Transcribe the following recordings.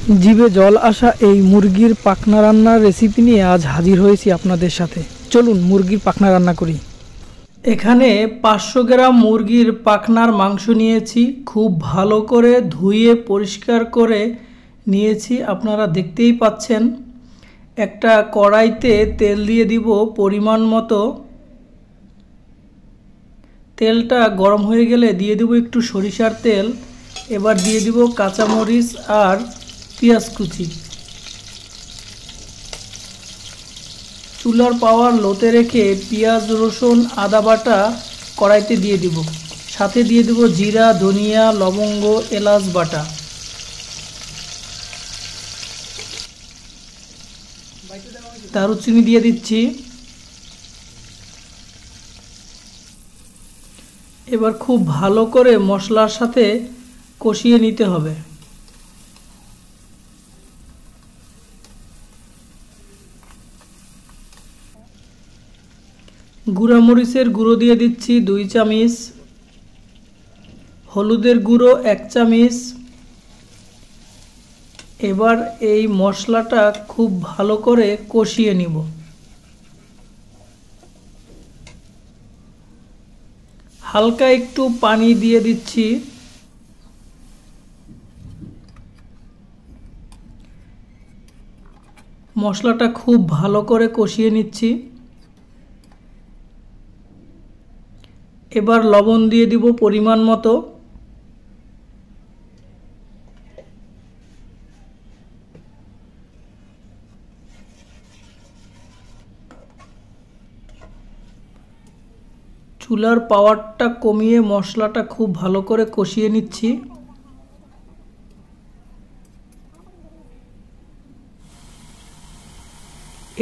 জিভে জল আসা এই মুরগির পাখনা রান্নার রেসিপি নিয়ে আজ হাজির হয়েছি আপনাদের সাথে। চলুন মুরগির পাখনা রান্না করি। এখানে 500 গ্রাম মুরগির পাখনার মাংস নিয়েছি। খুব ভালো করে ধুয়ে পরিষ্কার করে নিয়েছি, আপনারা দেখতেই পাচ্ছেন। একটা কড়াইতে তেল দিয়ে দিব পরিমাণ মতো। তেলটা গরম হয়ে গেলে দিয়ে দেব একটু সরিষার তেল। এবার দিয়ে দিব কাঁচামরিচ আর পেঁয়াজ কুচি। চুলার পাওয়ার লোতে রেখে পেঁয়াজ, রসুন, আদা বাটা কড়াইতে দিয়ে দিব। সাথে দিয়ে দেব জিরা, ধনিয়া, লবঙ্গ, এলাচ বাটা। দারুচিনি দিয়ে দিচ্ছি। এবার খুব ভালো করে মশলার সাথে কষিয়ে নিতে হবে। গুঁড়া মরিচের গুঁড়ো দিয়ে দিচ্ছি 2 চামচ, হলুদের গুঁড়ো 1 চামচ। এবার এই মশলাটা খুব ভালো করে কষিয়ে নিব। হালকা একটু পানি দিয়ে দিচ্ছি। মশলাটা খুব ভালো করে কষিয়ে নিচ্ছি। এবার লবণ দিয়ে দিব পরিমাণ মতো। চুলার পাওয়ারটা কমিয়ে মশলাটা খুব ভালো করে কষিয়ে নিচ্ছি।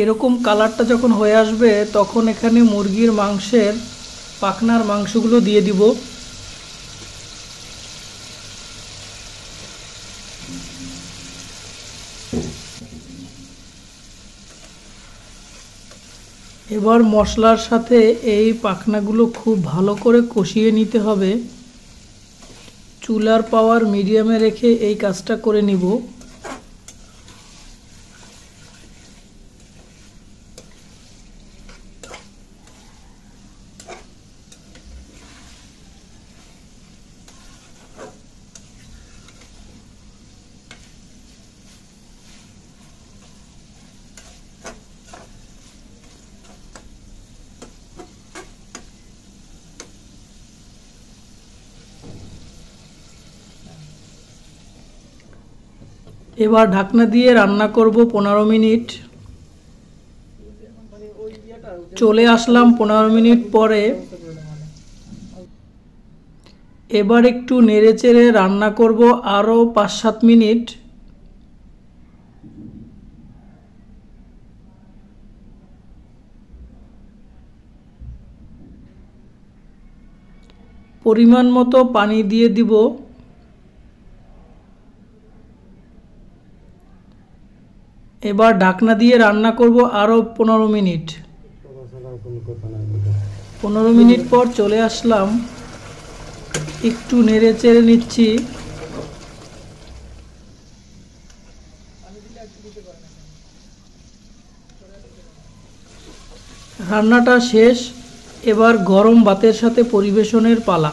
এরকম কালারটা যখন হয়ে আসবে তখন এখানে মুরগির মাংসের পাখনার মাংসগুলো দিয়ে দিব। এবার মশলার সাথে এই পাখনাগুলো খুব ভালো করে কষিয়ে নিতে হবে। চুলার পাওয়ার মিডিয়ামে রেখে এই কাজটা করে নিব। এবার ঢাকনা দিয়ে রান্না করব 15 মিনিট। চলে আসলাম 15 মিনিট পরে। এবার একটু নেড়েচেড়ে রান্না করব আরও 5-7 মিনিট। পরিমাণ মতো পানি দিয়ে দিব। এবার ঢাকনা দিয়ে রান্না করব আরও 15 মিনিট। 15 মিনিট পর চলে আসলাম। একটু নেড়ে চেড়ে নিচ্ছি। রান্নাটা শেষ। এবার গরম ভাতের সাথে পরিবেশনের পালা।